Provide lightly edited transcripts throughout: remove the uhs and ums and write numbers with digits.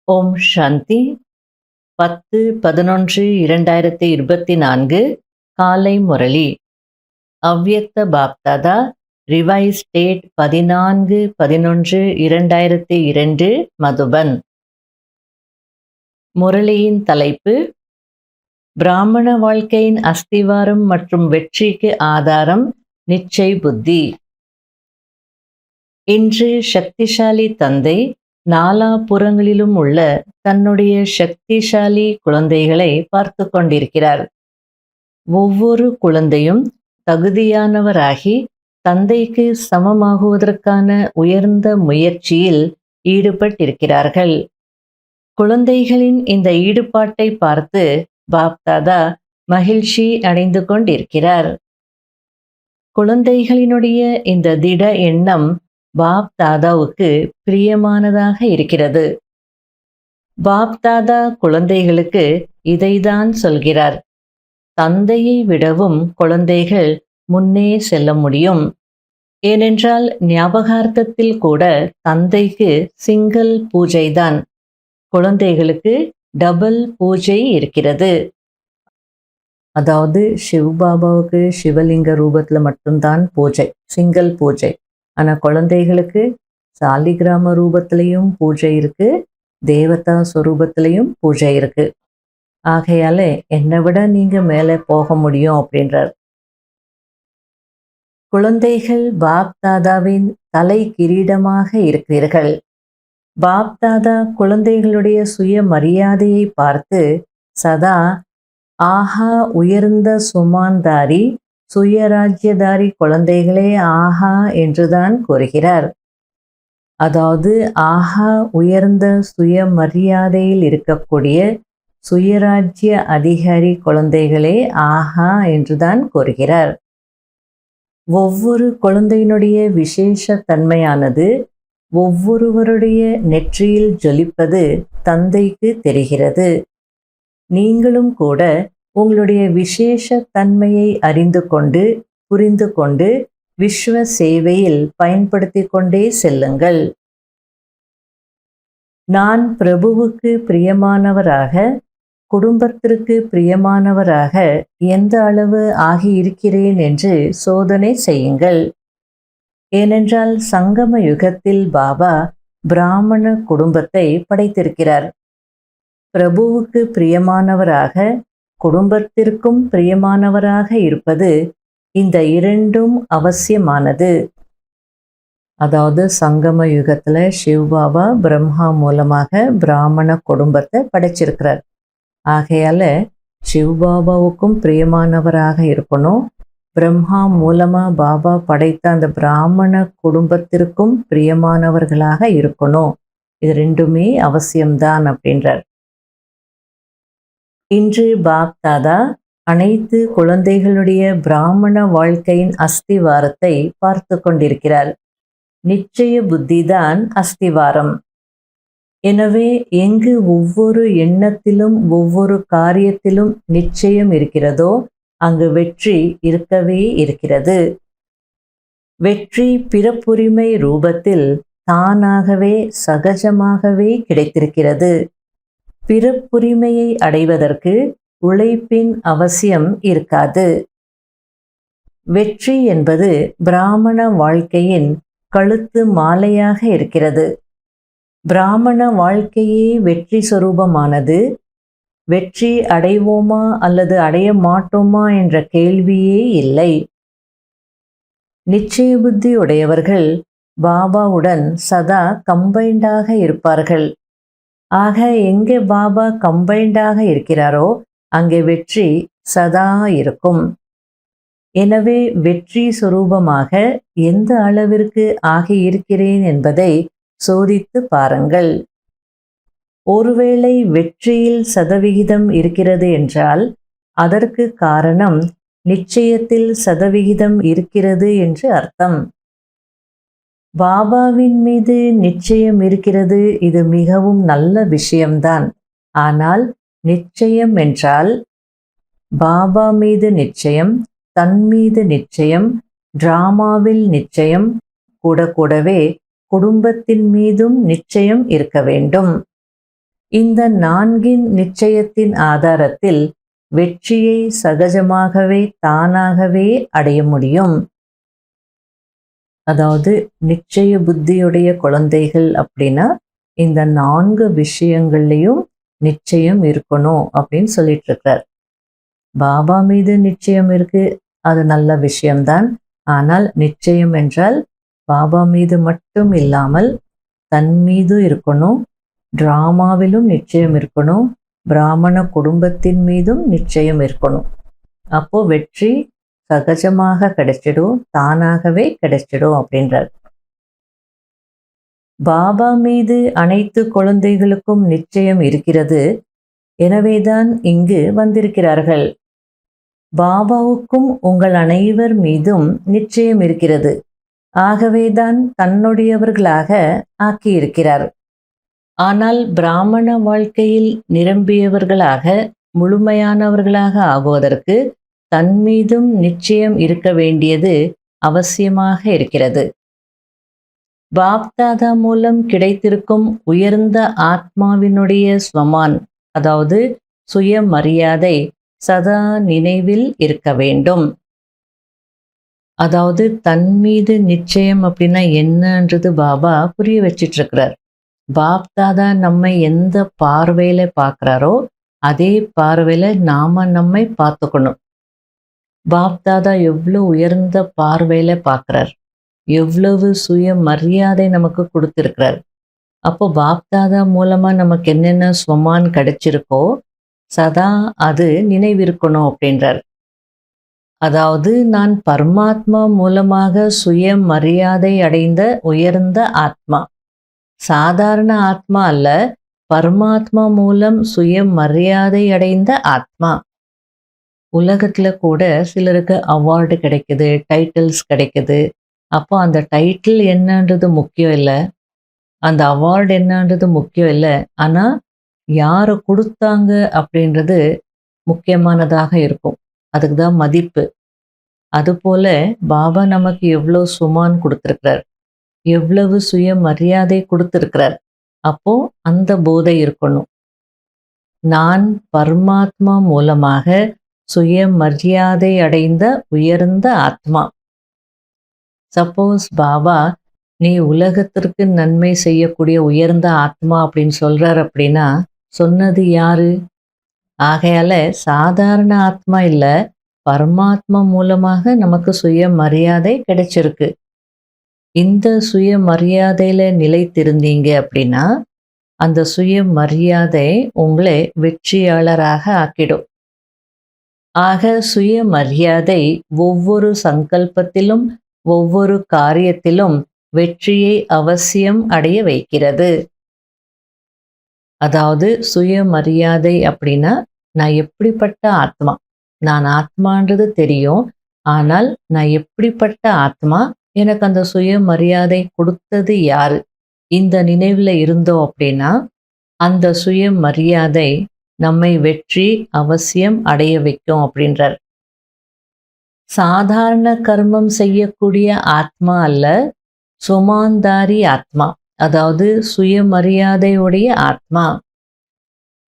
ஓம் சாந்தி 10-11-2024 காலை முரளி அவ்யக்த Bapdada revise date 14-11-2002 Madhuban. முரளியின் தலைப்பு பிராமண வாழ்க்கையின் அஸ்திவாரம் மற்றும் வெற்றிக்கு ஆதாரம் நிச்சய புத்தி. இன்று சக்திசாலி தந்தை நாலாபுறங்களிலும் உள்ள தன்னுடைய சக்திசாலி குழந்தைகளை பார்த்து கொண்டிருக்கிறார். ஒவ்வொரு குழந்தையும் தகுதியானவராகி தந்தைக்கு சமமாகுவதற்கான உயர்ந்த முயற்சியில் ஈடுபட்டிருக்கிறார்கள். குழந்தைகளின் இந்த ஈடுபாட்டை பார்த்து பாப்தாதா மகிழ்ச்சி அடைந்து கொண்டிருக்கிறார். குழந்தைகளினுடைய இந்த திட எண்ணம் பாப்தாதாவுக்கு பிரியமானதாக இருக்கிறது. பாப்தாதா குழந்தைகளுக்கு இதைதான் சொல்கிறார். தந்தையை விடவும் குழந்தைகள் முன்னே செல்ல முடியும். ஏனென்றால் ஞாபகார்த்தத்தில் கூட தந்தைக்கு சிங்கிள் பூஜைதான், குழந்தைகளுக்கு டபுள் பூஜை இருக்கிறது. அதாவது சிவபாபாவுக்கு சிவலிங்க ரூபத்தில் மட்டும்தான் பூஜை, சிங்கிள் பூஜை. ஆனால் குழந்தைகளுக்கு சாலிகிராம ரூபத்திலையும் பூஜை இருக்கு, தேவதா ஸ்வரூபத்திலையும் பூஜை இருக்கு. ஆகையால என்னை விட நீங்க மேலே போக முடியும் அப்படின்றார். குழந்தைகள் பாப்தாதாவின் தலை கிரீடமாக இருக்கிறீர்கள். பாப்தாதா குழந்தைகளுடைய சுய மரியாதையை பார்த்து சதா ஆஹா உயர்ந்த சுமான்தாரி சுயராஜ்யதாரி குழந்தைகளே ஆஹா என்றுதான் கூறுகிறார். அதாவது ஆஹா உயர்ந்த சுய மரியாதையில் இருக்கக்கூடிய சுயராஜ்ய அதிகாரி குழந்தைகளே ஆஹா என்றுதான் கூறுகிறார். ஒவ்வொரு குழந்தையினுடைய விசேஷ தன்மையானது ஒவ்வொருவருடைய நெற்றியில் ஜொலிப்பது தந்தைக்கு தெரிகிறது. நீங்களும் கூட உங்களுடைய விசேஷ தன்மையை அறிந்து கொண்டு புரிந்து கொண்டு விஸ்வ சேவையில் பயன்படுத்தி கொண்டே செல்லுங்கள். நான் பிரபுவுக்கு பிரியமானவராக, குடும்பத்திற்கு பிரியமானவராக எந்த அளவு ஆகியிருக்கிறேன் என்று சோதனை செய்யுங்கள். ஏனென்றால் சங்கம யுகத்தில் பாபா பிராமண குடும்பத்தை படைத்திருக்கிறார். பிரபுவுக்கு பிரியமானவராக, குடும்பத்திற்கும் பிரியமானவராக இருப்பது இந்த இரண்டும் அவசியமானது. அதாவது சங்கம யுகத்தில் சிவபாபா பிரம்மா மூலமாக பிராமண குடும்பத்தை படைச்சிருக்கிறார். ஆகையால சிவபாபாவுக்கும் பிரியமானவராக இருக்கணும், பிரம்மா மூலமா பாபா படைத்த அந்த பிராமண குடும்பத்திற்கும் பிரியமானவர்களாக இருக்கணும். இது ரெண்டுமே அவசியம்தான் அப்படின்றார். இன்று பாப்தாதா அனைத்து குழந்தைகளுடைய பிராமண வாழ்க்கையின் அஸ்திவாரத்தை பார்த்து கொண்டிருக்கிறார். நிச்சய புத்திதான் அஸ்திவாரம். எனவே எங்கு ஒவ்வொரு எண்ணத்திலும் ஒவ்வொரு காரியத்திலும் நிச்சயம் இருக்கிறதோ அங்கு வெற்றி இருக்கவே இருக்கிறது. வெற்றி பிறப்புரிமை ரூபத்தில் தானாகவே சகஜமாகவே கிடைத்திருக்கிறது. பிறப்புரிமையை அடைவதற்கு உழைப்பின் அவசியம் இருக்காது. வெற்றி என்பது பிராமண வாழ்க்கையின் கழுத்து மாலையாக இருக்கிறது. பிராமண வாழ்க்கையே வெற்றி சொரூபமானது. வெற்றி அடைவோமா அல்லது அடைய மாட்டோமா என்ற கேள்வியே இல்லை. நிச்சய புத்தி உடையவர்கள் பாபாவுடன் சதா கம்பைண்டாக இருப்பார்கள். ஆக எங்கே பாபா கம்பைண்டாக இருக்கிறாரோ அங்கே வெற்றி சதா இருக்கும். எனவே வெற்றி சொரூபமாக எந்த அளவிற்கு ஆகியிருக்கிறேன் என்பதை சோதித்து பாருங்கள். ஒருவேளை வெற்றியில் சதவிகிதம் இருக்கிறது என்றால் அதற்கு காரணம் நிச்சயத்தில் சதவிகிதம் இருக்கிறது என்று அர்த்தம். பாபாவின் மீது நிச்சயம் இருக்கிறது, இது மிகவும் நல்ல விஷயம்தான். ஆனால் நிச்சயம் என்றால் பாபா மீது நிச்சயம், தன் மீது நிச்சயம், டிராமாவில் நிச்சயம், கூடவே குடும்பத்தின் மீதும் நிச்சயம் இருக்க வேண்டும். இந்த நான்கின் நிச்சயத்தின் ஆதாரத்தில் வெற்றியை சகஜமாகவே தானாகவே அடைய முடியும். அதாவது நிச்சய புத்தியுடைய குழந்தைகள் அப்படின்னா இந்த 4 விஷயங்கள்லையும் நிச்சயம் இருக்கணும் அப்படின்னு சொல்லிட்டு இருக்கார். பாபா மீது நிச்சயம் இருக்கு, அது நல்ல விஷயம்தான். ஆனால் நிச்சயம் என்றால் பாபா மீது மட்டும் இல்லாமல் தன் மீது இருக்கணும், டிராமாவிலும் நிச்சயம் இருக்கணும், பிராமண குடும்பத்தின் மீதும் நிச்சயம் இருக்கணும். அப்போ வெற்றி சகஜமாக கிடைச்சிடும், தானாகவே கிடைச்சிடும் அப்படின்றார். பாபா மீது அனைத்து குழந்தைகளுக்கும் நிச்சயம் இருக்கிறது, எனவேதான் இங்கு வந்திருக்கிறார்கள். பாபாவுக்கும் உங்கள் அனைவர் மீதும் நிச்சயம் இருக்கிறது, ஆகவேதான் தன்னுடையவர்களாக ஆக்கியிருக்கிறார். ஆனால் பிராமண வாழ்க்கையில் நிரம்பியவர்களாக முழுமையானவர்களாக ஆகுவதற்கு தன் மீதும் நிச்சயம் இருக்க வேண்டியது அவசியமாக இருக்கிறது. பாப்தாதா மூலம் கிடைத்திருக்கும் உயர்ந்த ஆத்மாவினுடைய ஸ்வமான், அதாவது சுயமரியாதை சதா நினைவில் இருக்க வேண்டும். அதாவது தன் மீது நிச்சயம் அப்படின்னா என்னன்றது பாபா புரிய வச்சிட்டு இருக்கிறார். பாப்தாதா நம்மை எந்த பார்வையில பார்க்கிறாரோ அதே பார்வையில நாம நம்மை பார்த்துக்கணும். பாப்தாதா எவ்வளவு உயர்ந்த பார்வையில பார்க்கிறார், எவ்வளவு சுய மரியாதை நமக்கு கொடுத்திருக்கிறார். அப்போ பாப்தாதா மூலமா நமக்கு என்னென்ன ஸ்வமான் கிடைச்சிருக்கோ சதா அது நினைவிருக்கணும் அப்படின்றார். அதாவது நான் பரமாத்மா மூலமாக சுய மரியாதை அடைந்த உயர்ந்த ஆத்மா, சாதாரண ஆத்மா அல்ல, பரமாத்மா மூலம் சுய மரியாதை அடைந்த ஆத்மா. உலகத்துல கூட சிலருக்கு அவார்டு கிடைக்குது, டைட்டில்ஸ் கிடைக்குது. அப்போ அந்த டைட்டில் என்னன்றது முக்கியம் இல்லை, அந்த அவார்டு என்னன்றது முக்கியம் இல்லை, ஆனா யாரை கொடுத்தாங்க அப்படின்றது முக்கியமானதாக இருக்கும். அதுக்கு தான் மதிப்பு. அதுபோல பாபா நமக்கு எவ்வளோ சுமான் கொடுத்திருக்கிறார், எவ்வளவு சுய மரியாதை கொடுத்திருக்கிறார். அப்போ அந்த போதை இருக்கணும். நான் பரமாத்மா மூலமாக சுய மரியாதை அடைந்த உயர்ந்த ஆத்மா. சப்போஸ் பாபா நீ உலகத்திற்கு நன்மை செய்யக்கூடிய உயர்ந்த ஆத்மா அப்படின்னு சொல்றார் அப்படின்னா சொன்னது யாரு? ஆகையால சாதாரண ஆத்மா இல்ல, பரமாத்மா மூலமாக நமக்கு சுய மரியாதை கிடைச்சிருக்கு. இந்த சுய மரியாதையில நிலைத்திருந்தீங்க அப்படின்னா அந்த சுய மரியாதை உங்களை வெற்றியாளராக ஆக்கிடும். ஆக சுய மரியாதை ஒவ்வொரு சங்கல்பத்திலும் ஒவ்வொரு காரியத்திலும் வெற்றியை அவசியம் அடைய வைக்கிறது. அதாவது சுய மரியாதை அப்படின்னா நான் எப்படிப்பட்ட ஆத்மா, நான் ஆத்மான்றது தெரியும், ஆனால் நான் எப்படிப்பட்ட ஆத்மா, எனக்கு அந்த சுய மரியாதை கொடுத்தது யாரு, இந்த நினைவுல இருந்தோம் அப்படின்னா அந்த சுய மரியாதை நம்மை வெற்றி அவசியம் அடைய வைக்கும் அப்படின்றார். சாதாரண கர்மம் செய்யக்கூடிய ஆத்மா அல்ல, சுமாந்தாரி ஆத்மா, அதாவது சுயமரியாதையுடைய ஆத்மா.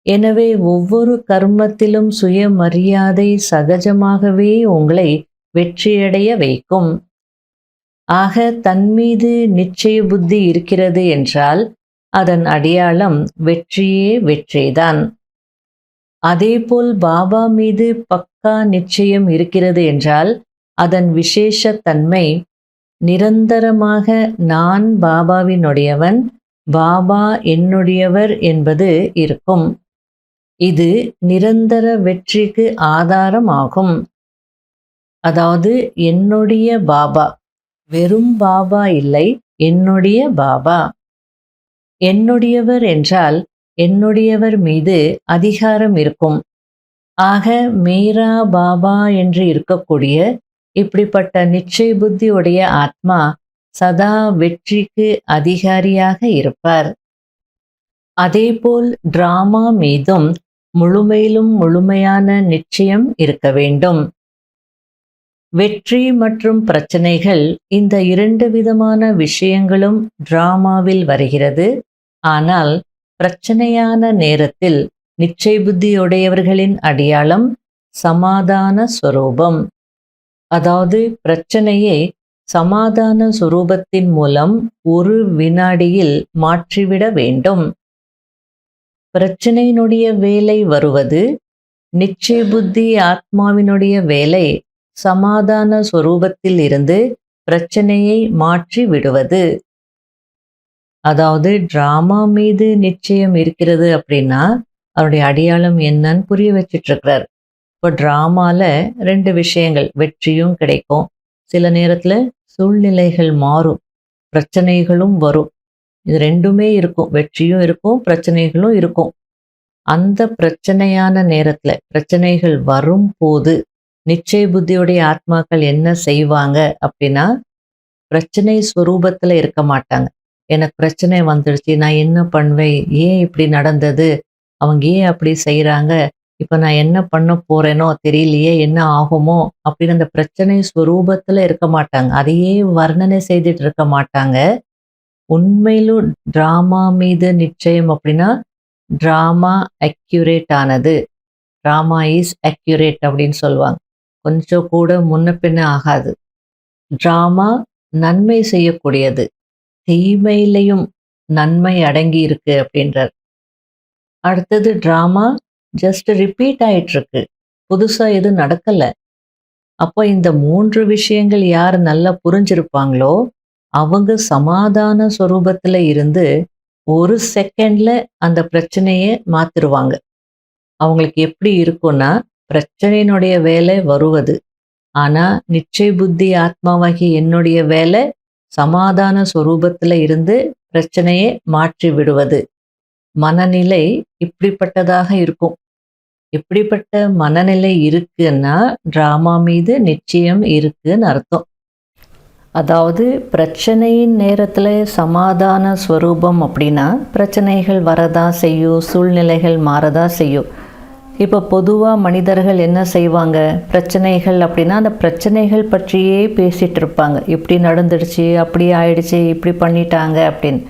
எனவே ஒவ்வொரு கர்மத்திலும் சுயமரியாதை சகஜமாகவே உங்களை வெற்றியடைய வைக்கும். ஆக தன்மீது நிச்சய புத்தி இருக்கிறது என்றால் அதன் அடையாளம் வெற்றியே வெற்றிதான். அதேபோல் பாபா மீது பக்கா நிச்சயம் இருக்கிறது என்றால் அதன் விசேஷ தன்மை நிரந்தரமாக நான் பாபாவினுடையவன், பாபா என்னுடையவர் என்பது இருக்கும். இது நிரந்தர வெற்றிக்கு ஆதாரமாகும். அதாவது என்னுடைய பாபா, வெறும் பாபா இல்லை, என்னுடைய பாபா. என்னுடையவர் என்றால் என்னுடையவர் மீது அதிகாரம் இருக்கும். ஆக மேரா பாபா என்று இருக்கக்கூடிய இப்படிப்பட்ட நிச்சய புத்தி உடைய ஆத்மா சதா வெற்றிக்கு அதிகாரியாக இருப்பார். அதேபோல் டிராமா மீதும் முழுமையிலும் முழுமையான நிச்சயம் இருக்க வேண்டும். வெற்றி மற்றும் பிரச்சனைகள், இந்த 2 விதமான விஷயங்களும் டிராமாவில் வருகிறது. ஆனால் பிரச்சனையான நேரத்தில் நிச்சய புத்தியுடையவர்களின் அடையாளம் சமாதான ஸ்வரூபம். அதாவது பிரச்சனையை சமாதான சுரூபத்தின் மூலம் ஒரு வினாடியில் மாற்றிவிட வேண்டும். பிரச்சனையினுடைய வேலை வருவது, நிச்சய புத்தி ஆத்மாவினுடைய வேலை சமாதான ஸ்வரூபத்தில் இருந்து பிரச்சனையை மாற்றி விடுவது. அதாவது டிராமா மீது நிச்சயம் இருக்கிறது அப்படின்னா அவருடைய அடையாளம் என்னன்னு புரிய வச்சிட்டு இருக்கிறார். இப்போ டிராமால 2 விஷயங்கள், வெற்றியும் கிடைக்கும், சில நேரத்துல சூழ்நிலைகள் மாறும், பிரச்சனைகளும் வரும். இது 2மே இருக்கும், வெற்றியும் இருக்கும் பிரச்சனைகளும் இருக்கும். அந்த பிரச்சனையான நேரத்துல பிரச்சனைகள் வரும் போது நிச்சய புத்தியுடைய ஆத்மாக்கள் என்ன செய்வாங்க அப்படின்னா, பிரச்சனை ஸ்வரூபத்துல இருக்க மாட்டாங்க. எனக்கு பிரச்சனை வந்துடுச்சு, நான் என்ன பண்ணுவேன், ஏன் இப்படி நடந்தது, அவங்க ஏன் அப்படி செய்யறாங்க, இப்ப நான் என்ன பண்ண போறேனோ தெரியலையே, என்ன ஆகுமோ அப்படின்னு அந்த பிரச்சனை ஸ்வரூபத்துல இருக்க மாட்டாங்க. அதையே வர்ணனை செய்துட்டு இருக்க மாட்டாங்க. உண்மையிலும் டிராமா மீது நிச்சயம் அப்படின்னா, டிராமா அக்யூரேட் ஆனது, டிராமா இஸ் அக்யூரேட் அப்படின்னு சொல்லுவாங்க. கொஞ்சம் கூட முன்ன பின்ன ஆகாது. டிராமா நன்மை செய்யக்கூடியது, தீமையிலையும் நன்மை அடங்கி இருக்கு அப்படின்றார். அடுத்தது டிராமா ஜஸ்ட் ரிப்பீட் ஆயிட்டு இருக்கு, புதுசா எதுவும் நடக்கல. அப்போ இந்த 3 விஷயங்கள் யார் நல்லா புரிஞ்சிருப்பாங்களோ அவங்க சமாதான ஸ்வரூபத்துல இருந்து ஒரு செகண்ட்ல அந்த பிரச்சனையை மாத்திருவாங்க. அவங்களுக்கு எப்படி இருக்கும்னா, பிரச்சனையினுடைய வேலை வருவது, ஆனா நிச்சய புத்தி ஆத்மாவாகி என்னுடைய வேலை சமாதான ஸ்வரூபத்துல இருந்து பிரச்சனையை மாற்றி விடுவது. மனநிலை இப்படிப்பட்டதாக இருக்கும். இப்படிப்பட்ட மனநிலை இருக்குன்னா டிராமா மீது நிச்சயம் இருக்குன்னு அர்த்தம். அதாவது பிரச்சனையின் நேரத்தில் சமாதான ஸ்வரூபம் அப்படின்னா பிரச்சனைகள் வரதா செய்யும், சூழ்நிலைகள் மாறதா செய்யும். இப்போ பொதுவாக மனிதர்கள் என்ன செய்வாங்க, பிரச்சனைகள் அப்படின்னா அந்த பிரச்சனைகள் பற்றியே பேசிகிட்டு இருப்பாங்க. இப்படி நடந்துடுச்சு, அப்படி ஆயிடுச்சு, இப்படி பண்ணிட்டாங்க அப்படின்னு.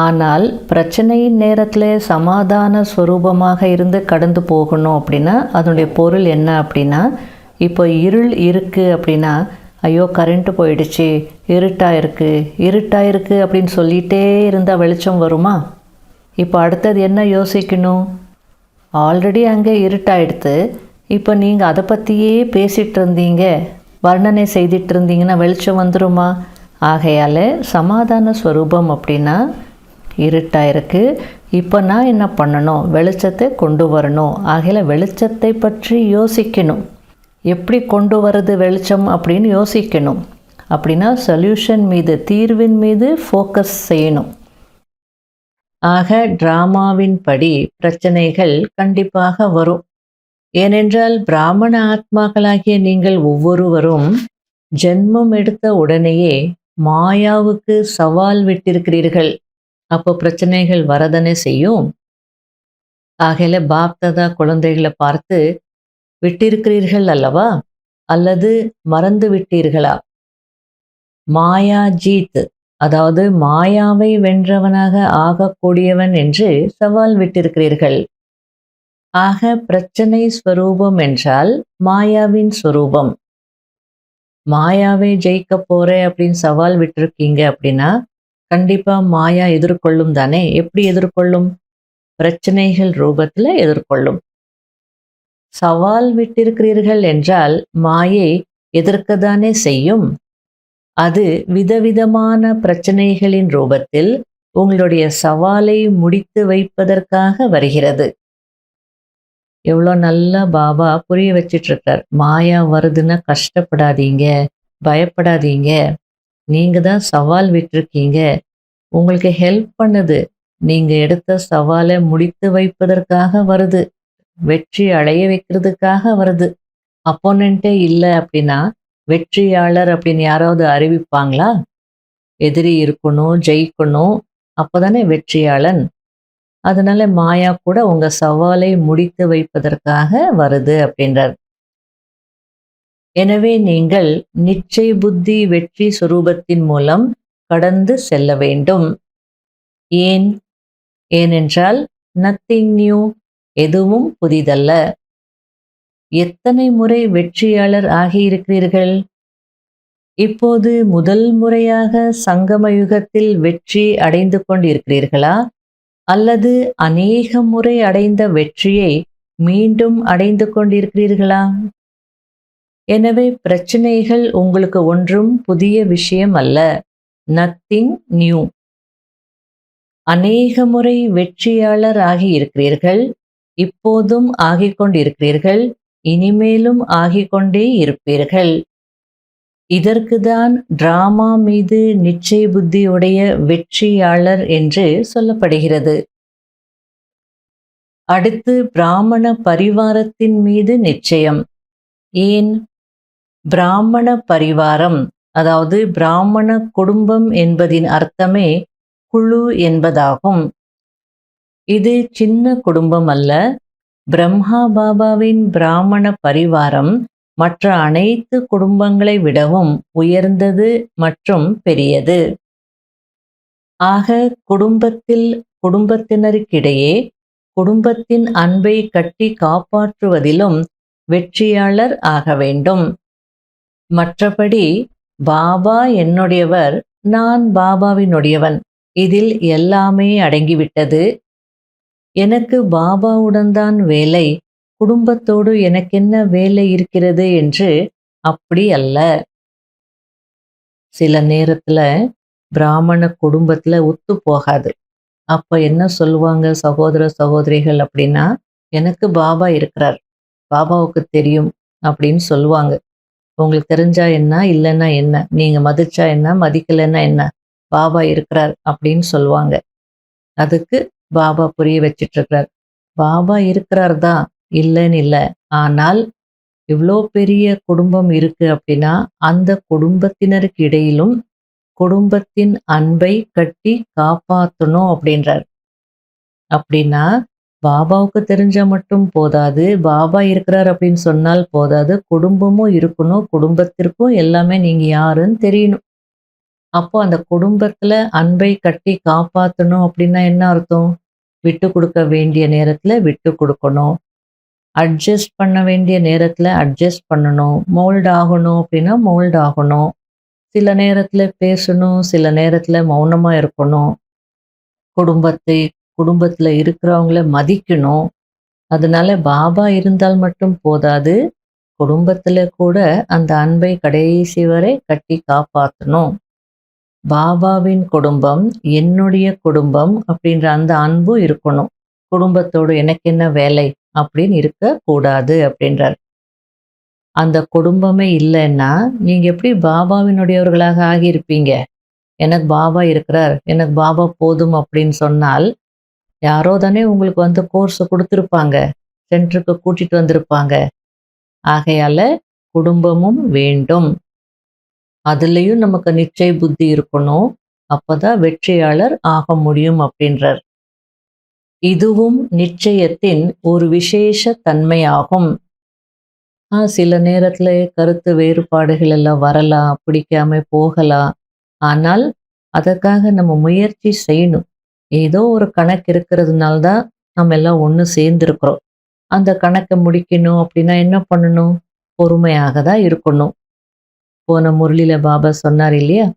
ஆனால் பிரச்சனையின் நேரத்தில் சமாதான ஸ்வரூபமாக இருந்து கடந்து போகணும் அப்படின்னா அதனுடைய பொருள் என்ன அப்படின்னா, இப்போ இருள் இருக்குது அப்படின்னா, ஐயோ கரண்ட்டு போயிடுச்சு, இருட்டாயிருக்கு அப்படின்னு சொல்லிகிட்டே இருந்தால் வெளிச்சம் வருமா? இப்போ அடுத்தது என்ன யோசிக்கணும், ஆல்ரெடி அங்கே இருட்டாயிடுத்து, இப்போ நீங்கள் அதை பற்றியே பேசிகிட்டு இருந்தீங்க, வர்ணனை செய்துட்டு இருந்தீங்கன்னா வெளிச்சம் வந்துருமா? ஆகையால் சமாதான ஸ்வரூபம் அப்படின்னா இருட்டாயிருக்கு, இப்போ நான் என்ன பண்ணணும், வெளிச்சத்தை கொண்டு வரணும். ஆகையில் வெளிச்சத்தை பற்றி யோசிக்கணும், எப்படி கொண்டு வர்றது வெளிச்சம் அப்படின்னு யோசிக்கணும். அப்படின்னா சொல்யூஷன் மீது, தீர்வின் மீது ஃபோக்கஸ் செய்யணும். ஆக டிராமாவின் படி பிரச்சனைகள் கண்டிப்பாக வரும். ஏனென்றால் பிராமண ஆத்மாக்களாகிய நீங்கள் ஒவ்வொருவரும் ஜென்மம் எடுத்த உடனேயே மாயாவுக்கு சவால் விட்டிருக்கிறீர்கள். அப்போ பிரச்சனைகள் வரதானே செய்யும். ஆகையில பாப்தாதா குழந்தைகளை பார்த்து விட்டிருக்கிறீர்கள் அல்லவா, அல்லது மறந்து விட்டீர்களா? மாயா ஜீத், அதாவது மாயாவை வென்றவனாக ஆகக்கூடியவன் என்று சவால் விட்டிருக்கிறீர்கள். ஆக பிரச்சனை ஸ்வரூபம் என்றால் மாயாவின் ஸ்வரூபம். மாயாவை ஜெயிக்க போறேன் அப்படின்னு சவால் விட்டிருக்கீங்க அப்படின்னா கண்டிப்பா மாயா எதிர்கொள்ளும் தானே. எப்படி எதிர்கொள்ளும்? பிரச்சனைகள் ரூபத்துல எதிர்கொள்ளும். சவால் விட்டிருக்கிறீர்கள் என்றால் மாயை எதிர்க்கத்தானே செய்யும். அது விதவிதமான பிரச்சனைகளின் ரூபத்தில் உங்களுடைய சவாலை முடித்து வைப்பதற்காக வருகிறது. எவ்வளோ நல்லா பாபா புரிய வச்சிட்டு இருக்கார். மாயா வருதுன்னா கஷ்டப்படாதீங்க, பயப்படாதீங்க, நீங்க தான் சவால் விட்டிருக்கீங்க, உங்களுக்கு ஹெல்ப் பண்ணுது, நீங்க எடுத்த சவாலை முடித்து வைப்பதற்காக வருது, வெற்றி அடைய வைக்கிறதுக்காக வருது. அப்போனன்ட்டே இல்லை அப்படின்னா வெற்றியாளர் அப்படின்னு யாராவது அறிவிப்பாங்களா? எதிரி இருக்கணும், ஜெயிக்கணும், அப்போதானே வெற்றியாளன். அதனால மாயா கூட உங்க சவாலை முடித்து வைப்பதற்காக வருது அப்படின்றார். எனவே நீங்கள் நிச்சய புத்தி வெற்றி சுரூபத்தின் மூலம் கடந்து செல்ல வேண்டும். ஏன்? ஏனென்றால் நத்திங் நியூ, எதுவும் புதிதல்ல. எத்தனை முறை வெற்றியாளர் ஆகியிருக்கிறீர்கள்? இப்போது முதல் முறையாக சங்கம யுகத்தில் வெற்றி அடைந்து கொண்டிருக்கிறீர்களா, அல்லது அநேக முறை அடைந்த வெற்றியை மீண்டும் அடைந்து கொண்டிருக்கிறீர்களா? எனவே பிரச்சனைகள் உங்களுக்கு ஒன்றும் புதிய விஷயம் அல்ல. Nothing new. அநேக முறை வெற்றியாளர் ஆகியிருக்கிறீர்கள், இப்போதும் ஆகிக்கொண்டிருக்கிறீர்கள், இனிமேலும் ஆகிக்கொண்டே இருப்பீர்கள். இதற்குதான் டிராமா மீது நிச்சய புத்தியுடைய வெற்றியாளர் என்று சொல்லப்படுகிறது. அடுத்து பிராமண பரிவாரத்தின் மீது நிச்சயம். ஏன்? பிராமண பரிவாரம், அதாவது பிராமண குடும்பம் என்பதின் அர்த்தமே குழு என்பதாகும். இது சின்ன குடும்பம் அல்ல. பிரம்மா பாபாவின் பிராமண பரிவாரம் மற்ற அனைத்து குடும்பங்களை விடவும் உயர்ந்தது மற்றும் பெரியது. ஆக குடும்பத்தினருக்கிடையே குடும்பத்தின் அன்பை கட்டி காப்பாற்றுவதிலும் வெற்றியாளர் ஆக வேண்டும். மற்றபடி பாபா என்னுடையவர், நான் பாபாவினுடையவன், இதில் எல்லாமே அடங்கிவிட்டது. எனக்கு பாபாவுடன் தான் வேலை, குடும்பத்தோடு எனக்கென்ன வேலை இருக்கிறது என்று அப்படி அல்ல. சில நேரத்துல பிராமண குடும்பத்துல ஒத்து போகாது. அப்ப என்ன சொல்லுவாங்க சகோதர சகோதரிகள் அப்படின்னா, எனக்கு பாபா இருக்கிறார், பாபாவுக்கு தெரியும் அப்படின்னு சொல்லுவாங்க. உங்களுக்கு தெரிஞ்சா என்ன, இல்லைன்னா என்ன, நீங்க மதிச்சா என்ன, மதிக்கலைன்னா என்ன, பாபா இருக்கிறார் அப்படின்னு சொல்லுவாங்க. அதுக்கு பாபா புரிய வச்சிட்டு இருக்கிறார், பாபா இருக்கிறார் தான், இல்லைன்னு இல்லை. ஆனால் இவ்வளோ பெரிய குடும்பம் இருக்கு அப்படின்னா அந்த குடும்பத்தினருக்கு இடையிலும் குடும்பத்தின் அன்பை கட்டி காப்பாற்றணும் அப்படின்றார். அப்படின்னா பாபாவுக்கு தெரிஞ்சா மட்டும் போதாது, பாபா இருக்கிறார் அப்படின்னு சொன்னால் போதாது, குடும்பமும் இருக்கணும், குடும்பத்திற்கும் எல்லாமே நீங்க யாருன்னு தெரியணும். அப்போ அந்த குடும்பத்துல அன்பை கட்டி காப்பாற்றணும் அப்படின்னா என்ன அர்த்தம்? விட்டு கொடுக்க வேண்டிய நேரத்துல விட்டு கொடுக்கணும், அட்ஜஸ்ட் பண்ண வேண்டிய நேரத்துல அட்ஜஸ்ட் பண்ணணும், மோல்ட் ஆகணும் அப்படின்னா மோல்ட் ஆகணும், சில நேரத்துல பேசணும், சில நேரத்துல மௌனமா இருக்கணும், குடும்பத்துல இருக்கிறவங்கள மதிக்கணும். அதனால பாபா இருந்தால் மட்டும் போதாது, குடும்பத்துல கூட அந்த அன்பை கடைசி வரை கட்டி காப்பாற்றணும். பாபாவின் குடும்பம் என்னுடைய குடும்பம் அப்படின்ற அந்த அன்பு இருக்கணும். குடும்பத்தோடு எனக்கு என்ன வேலை அப்படின்னு இருக்க கூடாது அப்படின்றார். அந்த குடும்பமே இல்லைன்னா நீங்க எப்படி பாபாவினுடையவர்களாக ஆகியிருப்பீங்க? எனக்கு பாபா இருக்கிறார், எனக்கு பாபா போதும் அப்படின்னு சொன்னால் யாரோ தானே உங்களுக்கு வந்து கோர்ஸ் கொடுத்துருப்பாங்க, சென்டருக்கு கூட்டிட்டு வந்திருப்பாங்க. ஆகையால குடும்பமும் வேண்டும், அதுலேயும் நமக்கு நிச்சய புத்தி இருக்கணும், அப்பதான் வெற்றியாளர் ஆக முடியும் அப்படின்றார். இதுவும் நிச்சயத்தின் ஒரு விசேஷ தன்மையாகும். சில நேரத்துல கருத்து வேறுபாடுகள் எல்லாம் வரலாம், பிடிக்காம போகலாம். ஆனால் அதற்காக நம்ம முயற்சி செய்யணும். ஏதோ ஒரு கணக்கு இருக்கிறதுனால தான் நம்ம எல்லாம் ஒன்று சேர்ந்துருக்கிறோம். அந்த கணக்கை முடிக்கணும் அப்படின்னா என்ன பண்ணணும்? பொறுமையாக தான் இருக்கணும். போன முரளியில பாபா சொன்னார் இல்லையா,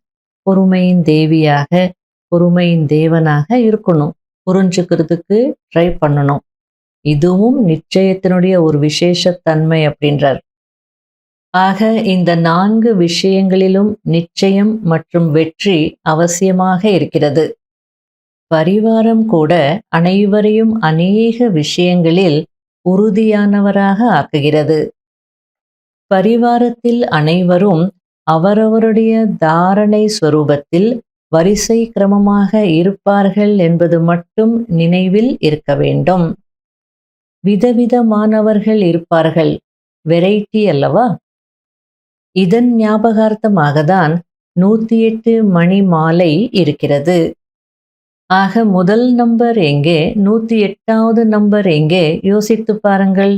பொறுமையின் தேவியாக, பொறுமையின் தேவனாக இருக்கணும், புரிஞ்சுக்கிறதுக்கு ட்ரை பண்ணணும். இதுவும் நிச்சயத்தினுடைய ஒரு விசேஷத்தன்மை அப்படின்றார். ஆக இந்த 4 விஷயங்களிலும் நிச்சயம் மற்றும் வெற்றி அவசியமாக இருக்கிறது. பரிவாரம் கூட அனைவரையும் அநேக விஷயங்களில் உறுதியானவராக ஆக்குகிறது. பரிவாரத்தில் அனைவரும் அவரவருடைய தாரணை ஸ்வரூபத்தில் வரிசை கிரமமாக இருப்பார்கள் என்பது மட்டும் நினைவில் இருக்க வேண்டும். விதவிதமானவர்கள் இருப்பார்கள், வெரைட்டி அல்லவா? இதன் ஞாபகார்த்தமாகத்தான் 108 மணி மாலை இருக்கிறது. ஆக முதல் நம்பர் எங்கே, 108வது நம்பர் எங்கே? யோசித்து பாருங்கள்.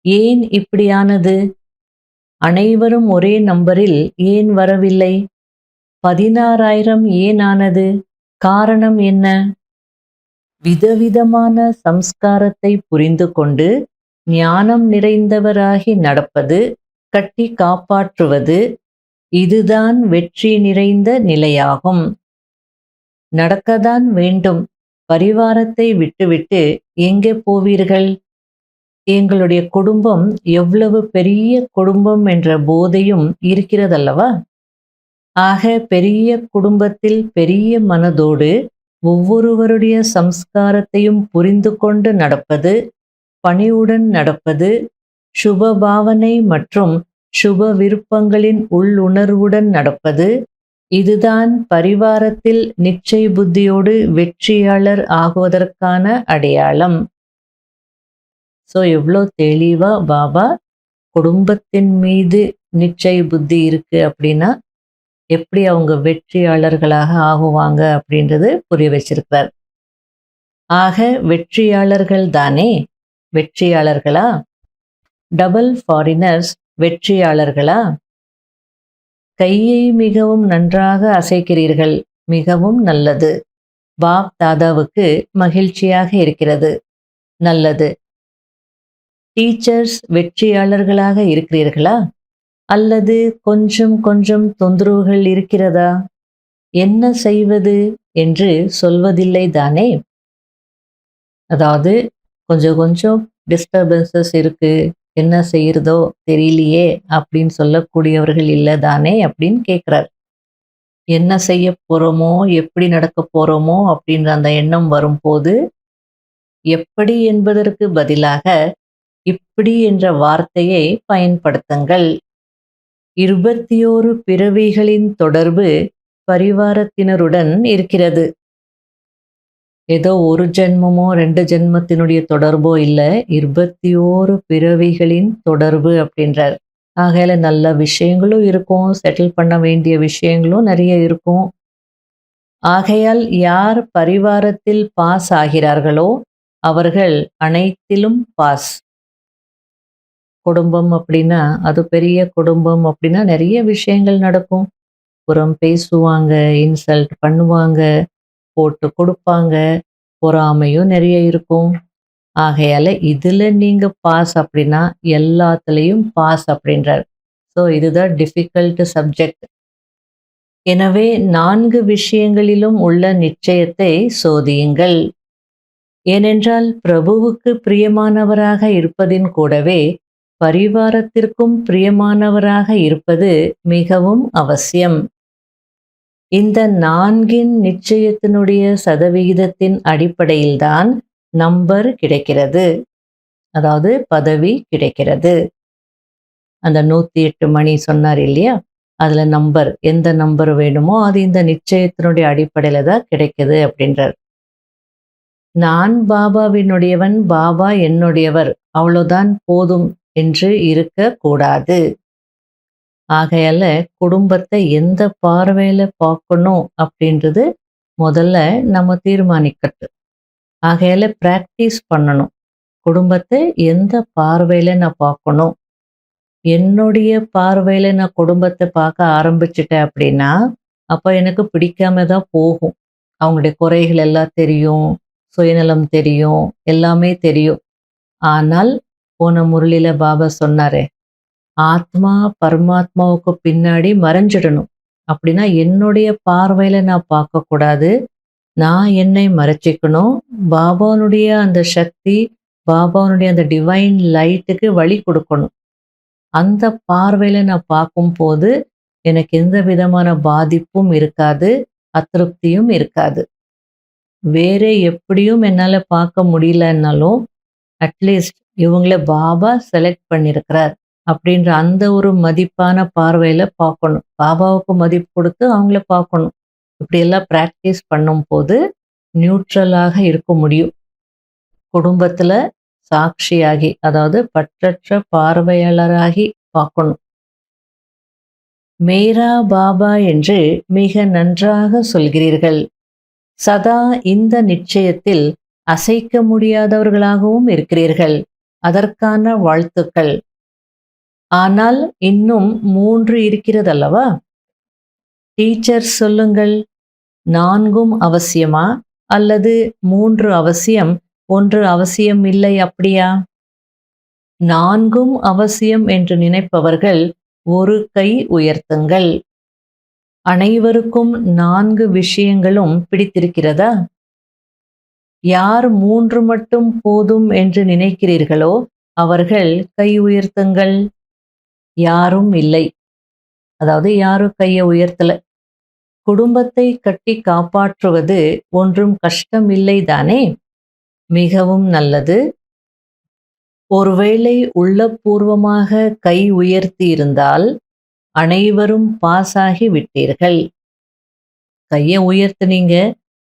ஏன் இப்படியானது? அனைவரும் ஒரே நம்பரில் ஏன் வரவில்லை? 16,000 ஏன் ஆனது? காரணம் என்ன? விதவிதமான சம்ஸ்காரத்தை புரிந்து கொண்டு ஞானம் நிறைந்தவராகி நடப்பது, கட்டி காப்பாற்றுவது, இதுதான் வெற்றி நிறைந்த நிலையாகும். நடக்கத்தான் வேண்டும். பரிவாரத்தை விட்டுவிட்டு எங்கே போவீர்கள்? எங்களுடைய குடும்பம் எவ்வளவு பெரிய குடும்பம் என்ற போதையும் இருக்கிறதல்லவா? ஆக பெரிய குடும்பத்தில் பெரிய மனதோடு ஒவ்வொருவருடைய சம்ஸ்காரத்தையும் புரிந்து கொண்டு நடப்பது, பணிவுடன் நடப்பது, சுப பாவனை மற்றும் சுப விருப்பங்களின் உள்ளுணர்வுடன் நடப்பது, இதுதான் பரிவாரத்தில் நிச்சய புத்தியோடு வெற்றியாளர் ஆகுவதற்கான அடையாளம். எவ்வளோ தெளிவா பாபா குடும்பத்தின் மீது நிச்சய புத்தி இருக்கு அப்படின்னா எப்படி அவங்க வெற்றியாளர்களாக ஆகுவாங்க அப்படின்றது புரிய வச்சிருக்கிறார். ஆக வெற்றியாளர்கள் தானே? வெற்றியாளர்களா? டபுள் ஃபாரினர்ஸ் வெற்றியாளர்களா? கையை மிகவும் நன்றாக அசைக்கிறீர்கள், மிகவும் நல்லது. பாப் தாதாவுக்கு மகிழ்ச்சியாக இருக்கிறது, நல்லது. டீச்சர்ஸ் வெற்றியாளர்களாக இருக்கிறீர்களா? அல்லது கொஞ்சம் கொஞ்சம் தொந்தரவுகள் இருக்கிறதா? என்ன செய்வது என்று சொல்வதில்லை தானே? அதாவது கொஞ்சம் கொஞ்சம் டிஸ்டர்பன்சஸ் இருக்கு, என்ன செய்யறதோ தெரியலையே அப்படின்னு சொல்லக்கூடியவர்கள் இல்லை தானே அப்படின்னு கேட்குறார். என்ன செய்ய போறோமோ, எப்படி நடக்க போறோமோ அப்படின்ற அந்த எண்ணம் வரும்போது எப்படி என்பதற்கு பதிலாக இப்படி என்ற வார்த்தையை பயன்படுத்துங்கள். 21 பிறவிகளின் தொடர்பு பரிவாரத்தினருடன் இருக்கிறது. ஏதோ ஒரு ஜென்மமோ 2 ஜென்மத்தினுடைய தொடர்போ இல்லை, 21 பிறவிகளின் தொடர்பு அப்படின்றார். ஆகையில நல்ல விஷயங்களும் இருக்கும், செட்டில் பண்ண வேண்டிய விஷயங்களும் நிறைய இருக்கும். ஆகையால் யார் பரிவாரத்தில் பாஸ் ஆகிறார்களோ அவர்கள் அனைத்திலும் பாஸ். குடும்பம் அப்படின்னா அது பெரிய குடும்பம் அப்படின்னா நிறைய விஷயங்கள் நடக்கும். புறம் பேசுவாங்க, இன்சல்ட் பண்ணுவாங்க, போட்டு கொடுப்பாங்க, பொறாமையும் நிறைய இருக்கும். ஆகையால இதுல நீங்க பாஸ் அப்படின்னா எல்லாத்துலேயும் பாஸ் அப்படின்றார். இதுதான் டிஃபிகல்ட் சப்ஜெக்ட். எனவே 4 விஷயங்களிலும் உள்ள நிச்சயத்தை சோதியுங்கள். ஏனென்றால் பிரபுவுக்கு பிரியமானவராக இருப்பதின் கூடவே பரிவாரத்திற்கும் பிரியமானவராக இருப்பது மிகவும் அவசியம். இந்த 4 நிச்சயத்தினுடைய சதவிகிதத்தின் அடிப்படையில்தான் நம்பர் கிடைக்கிறது, அதாவது பதவி கிடைக்கிறது. அந்த 108 மணி சொன்னார் இல்லையா, அதுல நம்பர் எந்த நம்பர் வேணுமோ அது இந்த நிச்சயத்தினுடைய அடிப்படையில தான் கிடைக்குது அப்படின்றார். நான் பாபாவினுடையவன், பாபா என்னுடையவர், அவ்வளோதான் போதும் என்று இருக்கக்கூடாது. ஆகையால குடும்பத்தை எந்த பார்வையில பார்க்கணும் அப்படின்றது முதல்ல நம்ம தீர்மானிக்கட்டும். ஆகையால பிராக்டிஸ் பண்ணணும். குடும்பத்தை எந்த பார்வையில நான் பார்க்கணும், என்னுடைய பார்வையில நான் குடும்பத்தை பார்க்க ஆரம்பிச்சிட்டேன் அப்படின்னா அப்போ எனக்கு பிடிக்காம தான் போகும். அவங்களுடைய குறைகள் எல்லாம் தெரியும், சுயநலம் தெரியும், எல்லாமே தெரியும். ஆனால் போன முரளியில பாபா சொன்னாரே, ஆத்மா பரமாத்மாவுக்கு பின்னாடி மறைஞ்சிடணும். அப்படின்னா என்னுடைய பார்வையில நான் பார்க்கக்கூடாது, நான் என்னை மறைச்சிக்கணும். பாபாவுடைய அந்த சக்தி, பாபாவுடைய அந்த டிவைன் லைட்டுக்கு வழி கொடுக்கணும். அந்த பார்வையில நான் பார்க்கும்போது எனக்கு எந்த விதமான பாதிப்பும் இருக்காது, அதிருப்தியும் இருக்காது. வேற எப்படியும் என்னால் பார்க்க முடியலன்னாலும் அட்லீஸ்ட் இவங்கள பாபா செலக்ட் பண்ணியிருக்கிறார் அப்படின்ற அந்த ஒரு மதிப்பான பார்வையில பார்க்கணும். பாபாவுக்கு மதிப்பு கொடுத்து அவங்கள பார்க்கணும். இப்படியெல்லாம் ப்ராக்டிஸ் பண்ணும்போது நியூட்ரலாக இருக்க முடியும். குடும்பத்துல சாட்சியாகி, அதாவது பற்றற்ற பார்வையாளராகி பார்க்கணும். மேரா பாபா என்று மிக நன்றாக சொல்கிறீர்கள். சதா இந்த நிச்சயத்தில் அசைக்க முடியாதவர்களாகவும் இருக்கிறீர்கள். அதற்கான வாழ்த்துக்கள். ஆனால் இன்னும் 3 இருக்கிறதல்லவா? டீச்சர் சொல்லுங்கள், 4ம் அவசியமா அல்லது 3 அவசியம், 1 அவசியம் இல்லை அப்படியா? 4ம் அவசியம் என்று நினைப்பவர்கள் ஒரு கை உயர்த்துங்கள். அனைவருக்கும் 4 விஷயங்களும் பிடித்திருக்கிறதா? யார் 3 மட்டும் போதும் என்று நினைக்கிறீர்களோ அவர்கள் கை உயர்த்துங்கள். யாரும் இல்லை. அதாவது யாரும் கையை உயர்த்தல. குடும்பத்தை கட்டி காப்பாற்றுவது ஒன்றும் கஷ்டமில்லை தானே? மிகவும் நல்லது. ஒருவேளை உள்ளபூர்வமாக கை உயர்த்தி இருந்தால் அனைவரும் பாஸ் ஆகி விட்டீர்கள். கையை உயர்த்தினீங்க,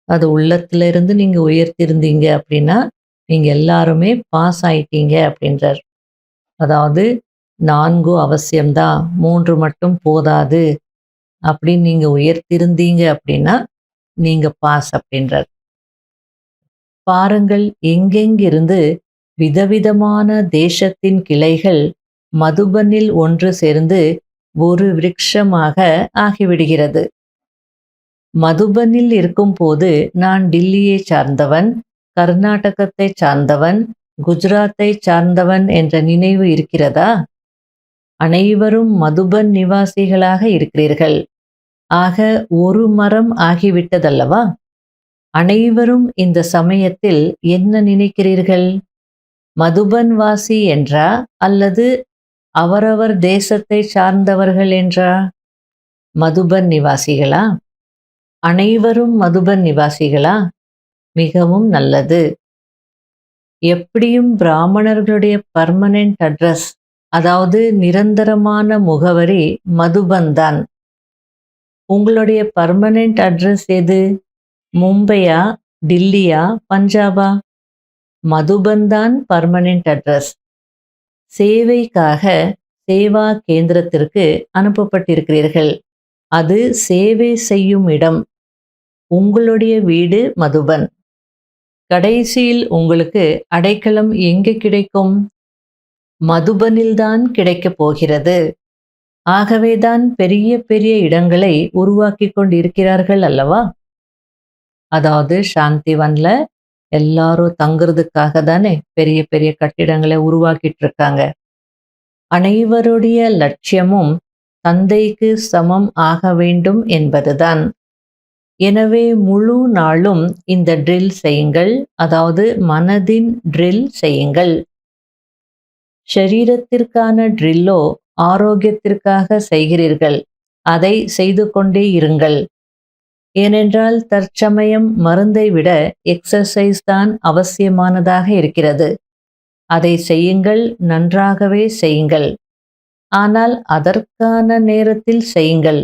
அது உள்ளத்துல இருந்து நீங்க உயர்த்திருந்தீங்க அப்படின்னா நீங்க எல்லாருமே பாஸ் ஆயிட்டீங்க அப்படின்றார். அதாவது 4 அவசியம்தான், 3 மட்டும் போதாது அப்படின்னு நீங்க உயர்த்திருந்தீங்க அப்படின்னா நீங்க பாஸ் அப்படின்றார். பாருங்கள், எங்கெங்கிருந்து விதவிதமான தேசத்தின் கிளைகள் மதுபனில் ஒன்று சேர்ந்து ஒரு விருட்சமாக ஆகிவிடுகிறது. மதுபனில் இருக்கும்போது நான் டில்லியை சார்ந்தவன், கர்நாடகத்தை சார்ந்தவன், குஜராத்தை சார்ந்தவன் என்ற நினைவு இருக்கிறதா? அனைவரும் மதுபன் நிவாசிகளாக இருக்கிறீர்கள். ஆக ஒரு மரம் ஆகிவிட்டதல்லவா? அனைவரும் இந்த சமயத்தில் என்ன நினைக்கிறீர்கள்? மதுபன் வாசி என்றா அல்லது அவரவர் தேசத்தை சார்ந்தவர்கள் என்றா? மதுபன் நிவாசிகளா? அனைவரும் மதுபன் நிவாசிகளா? மிகவும் நல்லது. எப்படியும் பிராமணர்களுடைய பர்மனெண்ட் அட்ரஸ், அதாவது நிரந்தரமான முகவரி மதுபன் தான். உங்களுடைய பர்மனெண்ட் அட்ரஸ் எது? மும்பையா, டில்லியா, பஞ்சாபா? மதுபன் தான் பர்மனெண்ட் அட்ரஸ். சேவைக்காக சேவா கேந்திரத்திற்கு அனுப்பப்பட்டிருக்கிறீர்கள். அது சேவை செய்யும் இடம். உங்களுடைய வீடு மதுபன். கடைசியில் உங்களுக்கு அடைக்கலம் எங்கே கிடைக்கும்? மதுபனில்தான் கிடைக்கப் போகிறது. ஆகவேதான் பெரிய பெரிய இடங்களை உருவாக்கி கொண்டிருக்கிறார்கள் அல்லவா? அதாவது சாந்திவன்ல எல்லாரும் தங்குறதுக்காக தானே பெரிய பெரிய கட்டிடங்களை உருவாக்கிட்டு இருக்காங்க. அனைவருடைய லட்சியமும் தந்தைக்கு சமம் ஆக வேண்டும் என்பதுதான். எனவே முழு நாளும் இந்த ட்ரில் செய்யுங்கள், அதாவது மனதின் ட்ரில் செய்யுங்கள். ஷரீரத்திற்கான ட்ரில்லோ ஆரோக்கியத்திற்காக செய்கிறீர்கள், அதை செய்து கொண்டே இருங்கள். ஏனென்றால் தற்சமயம் மருந்தை விட எக்ஸசைஸ் தான் அவசியமானதாக இருக்கிறது. அதை செய்யுங்கள், நன்றாகவே செய்யுங்கள். ஆனால் அதற்கான நேரத்தில் செய்யுங்கள்.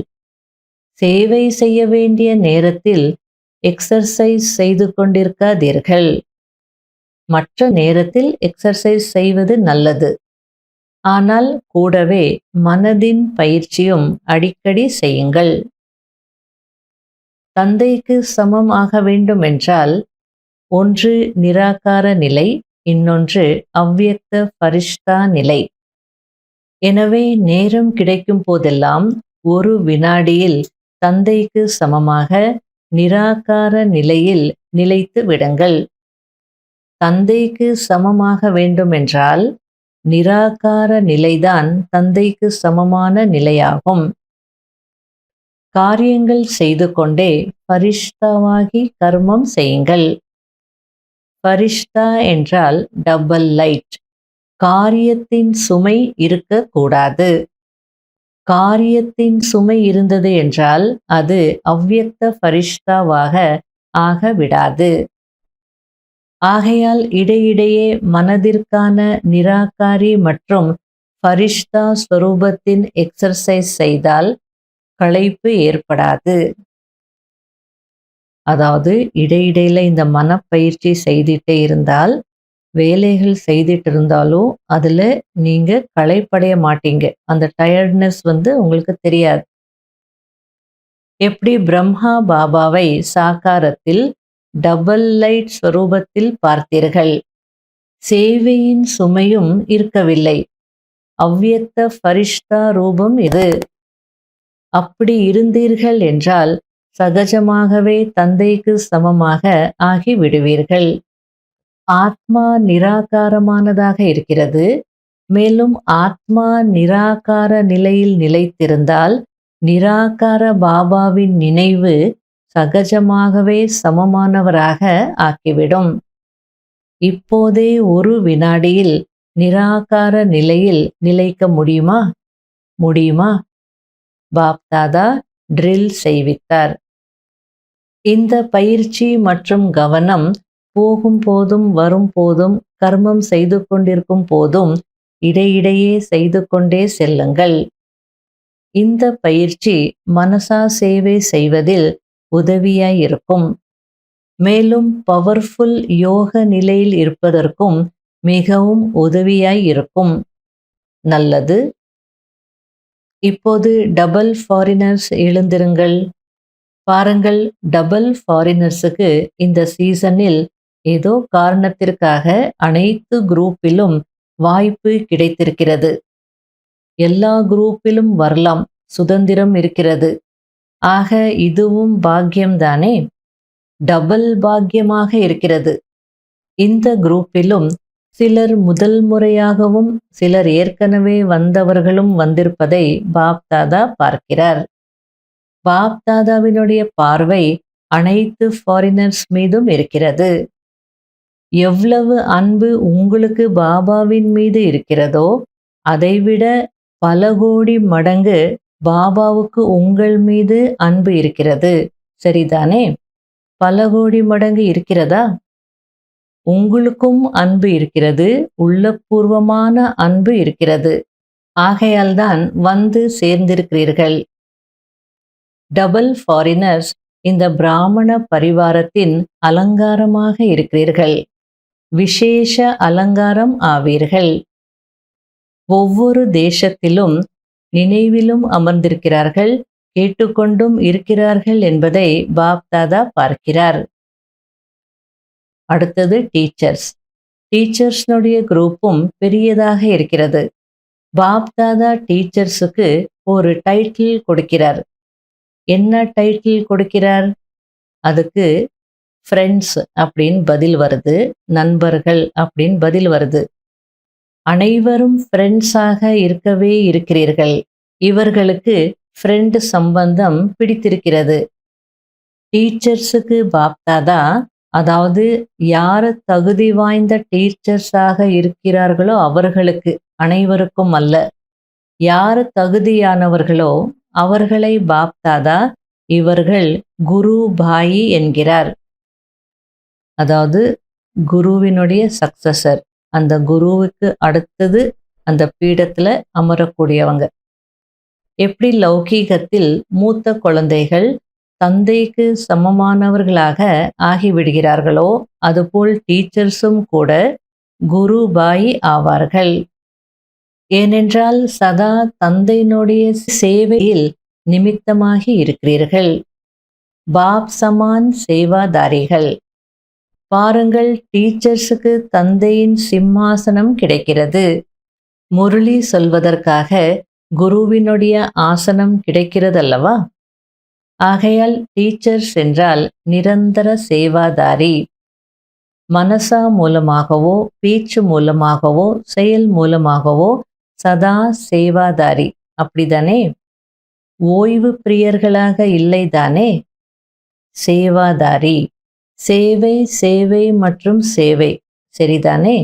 சேவை செய்ய வேண்டிய நேரத்தில் எக்ஸர்சைஸ் செய்து கொண்டிருக்காதீர்கள். மற்ற நேரத்தில் எக்ஸர்சைஸ் செய்வது நல்லது. ஆனால் கூடவே மனதின் பயிற்சியும் அடிக்கடி செய்யுங்கள். தந்தைக்கு சமம் ஆக வேண்டும் என்றால் ஒன்று நிராகார நிலை, இன்னொன்று அவ்வியக்த பரிஷ்தா நிலை. எனவே நேரம் கிடைக்கும் போதெல்லாம் ஒரு வினாடியில் தந்தைக்கு சமமாக நிராகார நிலையில் நிலைத்து விடுங்கள். தந்தைக்கு சமமாக வேண்டுமென்றால் நிராகார நிலைதான் தந்தைக்கு சமமான நிலையாகும். காரியங்கள் செய்து கொண்டே பரிஷ்தாவாகி கர்மம் செய்யுங்கள். பரிஷ்தா என்றால் டபுள் லைட். காரியத்தின் சுமை இருக்கக்கூடாது. காரியத்தின் சுமை இருந்தது என்றால் அது அவ்வியக்த பரிஷ்தாவாக ஆக விடாது. ஆகையால் இடையிடையே மனதிற்கான நிராகாரி மற்றும் பரிஷ்தா ஸ்வரூபத்தின் எக்ஸர்சைஸ் செய்தால் களைப்பு ஏற்படாது. அதாவது இடையிடையில இந்த மனப்பயிற்சி செய்துட்டே இருந்தால், வேலைகள் செய்துட்டு இருந்தாலும் அதுல நீங்க களைப்படைய மாட்டீங்க. அந்த டயர்ட்னஸ் உங்களுக்கு தெரியாது. எப்படி பிரம்மா பாபாவை சாகாரத்தில் டபுள் லைட் ஸ்வரூபத்தில் பார்த்தீர்கள். சேவையின் சுமையும் இருக்கவில்லை. அவ்வியக்த பரிஷ்தா ரூபம் இது. அப்படி இருந்தீர்கள் என்றால் சகஜமாகவே தந்தைக்கு சமமாக ஆகிவிடுவீர்கள். ஆத்மா நிராகாரமானதாக இருக்கிறது. மேலும் ஆத்மா நிராகார நிலையில் நிலைத்திருந்தால் நிராகார பாபாவின் நினைவு சகஜமாகவே சமமானவராக ஆக்கிவிடும். இப்போதே ஒரு வினாடியில் நிராகார நிலையில் நிலைக்க முடியுமா? பாப்தாதா ட்ரில் செய்வித்தார். இந்த பயிற்சி மற்றும் கவனம் போகும் போதும் வரும் போதும் கர்மம் செய்து கொண்டிருக்கும் போதும் இடையிடையே செய்து கொண்டே செல்லுங்கள். இந்த பயிற்சி மனசா சேவை செய்வதில் உதவியாயிருக்கும். மேலும் பவர்ஃபுல் யோக நிலையில் இருப்பதற்கும் மிகவும் உதவியாயிருக்கும். நல்லது. இப்போது டபுள் ஃபாரினர்ஸ் எழுந்திருங்கள். பாருங்கள், டபுள் ஃபாரினர்ஸுக்கு இந்த சீசனில் ஏதோ காரணத்திற்காக அனைத்து குரூப்பிலும் வாய்ப்பு கிடைத்திருக்கிறது. எல்லா குரூப்பிலும் வரலாம், சுதந்திரம் இருக்கிறது. ஆக இதுவும் பாக்கியம்தானே? டபுள் பாக்கியமாக இருக்கிறது. இந்த குரூப்பிலும் சிலர் முதல் முறையாகவும் சிலர் ஏற்கனவே வந்தவர்களும் வந்திருப்பதை பாப்தாதா பார்க்கிறார். பாப்தாதாவினுடைய பார்வை அனைத்து ஃபாரினர்ஸ் மீதும் இருக்கிறது. எவ்வளவு அன்பு உங்களுக்கு பாபாவின் மீது இருக்கிறதோ அதைவிட பல கோடி மடங்கு பாபாவுக்கு உங்கள் மீது அன்பு இருக்கிறது. சரிதானே? பல கோடி மடங்கு இருக்கிறதா? உங்களுக்கும் அன்பு இருக்கிறது, உள்ளபூர்வமான அன்பு இருக்கிறது. ஆகையால்தான் வந்து சேர்ந்திருக்கிறீர்கள். டபுள் ஃபாரினர்ஸ் இந்த பிராமண பரிவாரத்தின் அலங்காரமாக இருக்கிறீர்கள். விசேஷ அலங்காரம் ஆவீர்கள். ஒவ்வொரு தேசத்திலும் நினைவிலும் அமர்ந்திருக்கிறார்கள், கேட்டுக்கொண்டும் இருக்கிறார்கள் என்பதை பாப்தாதா பார்க்கிறார். அடுத்தது டீச்சர்ஸ்னுடைய குரூப்பும் பெரியதாக இருக்கிறது. பாப்தாதா டீச்சர்ஸுக்கு ஒரு டைட்டில் கொடுக்கிறார். என்ன டைட்டில் கொடுக்கிறார்? அதுக்கு ஃப்ரெண்ட்ஸ் அப்படின்னு பதில் வருது, நண்பர்கள் அப்படின்னு பதில் வருது. அனைவரும் ஃப்ரெண்ட்ஸாக இருக்கவே இருக்கிறீர்கள். இவர்களுக்கு ஃப்ரெண்ட் சம்பந்தம் பிடித்திருக்கிறது. டீச்சர்ஸுக்கு பாப்தாதா, அதாவது யார் தகுதி வாய்ந்த டீச்சர்ஸாக இருக்கிறார்களோ அவர்களுக்கு, அனைவருக்கும் அல்ல, யார் தகுதியானவர்களோ அவர்களை பாப்தாதா இவர்கள் குரு பாயி என்கிறார். அதாவது குருவினுடைய சக்சஸர், அந்த குருவுக்கு அடுத்தது அந்த பீடத்தில் அமரக்கூடியவங்க. எப்படி லௌகீகத்தில் மூத்த குழந்தைகள் தந்தைக்கு சமமானவர்களாக ஆகிவிடுகிறார்களோ அதுபோல் டீச்சர்ஸும் கூட குரு பாய் ஆவார்கள். ஏனென்றால் சதா தந்தையினுடைய சேவையில் நிமித்தமாகி இருக்கிறீர்கள். பாப் சமான் சேவாதாரிகள். பாருங்கள், டீச்சர்ஸுக்கு தந்தையின் சிம்மாசனம் கிடைக்கிறது. முரளி சொல்வதற்காக குருவினுடைய ஆசனம் கிடைக்கிறதல்லவா? ஆகையால் டீச்சர்ஸ் என்றால் நிரந்தர சேவாதாரி. மனசா மூலமாகவோ பேச்சு மூலமாகவோ செயல் மூலமாகவோ சதா சேவாதாரி. அப்படிதானே? ஓய்வு பிரியர்களாக இல்லைதானே? சேவாதாரி. சேவை, சேவை மற்றும் சேவை. சரிதானே?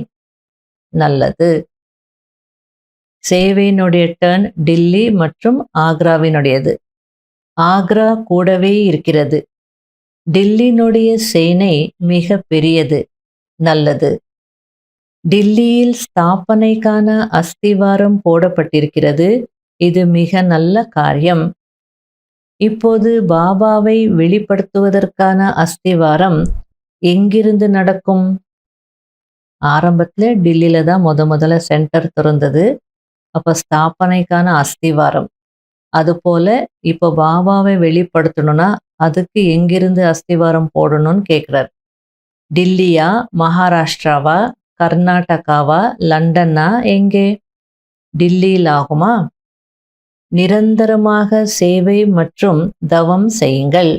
நல்லது. சேவையினுடைய டர்ன் டில்லி மற்றும் ஆக்ராவினுடையது. ஆக்ரா கூடவே இருக்கிறது. டில்லியினுடைய சேனை மிக பெரியது. நல்லது. டில்லியில் ஸ்தாபனைக்கான அஸ்திவாரம் போடப்பட்டிருக்கிறது. இது மிக நல்ல காரியம். இப்போது பாபாவை வெளிப்படுத்துவதற்கான அஸ்திவாரம் எங்கிருந்து நடக்கும்? ஆரம்பத்தில் டில்லியில தான் முதல்ல சென்டர் திறந்தது. அப்போ ஸ்தாபனைக்கான அஸ்திவாரம். அதுபோல இப்போ பாபாவை வெளிப்படுத்தணும்னா அதுக்கு எங்கிருந்து அஸ்திவாரம் போடணும்னு கேட்குறார். டில்லியா, மகாராஷ்டிராவா, கர்நாடகாவா, லண்டனா? எங்கே? டில்லியில் ஆகுமா? நிரந்தரமாக சேவை மற்றும் தவம் செய்யுங்கள்.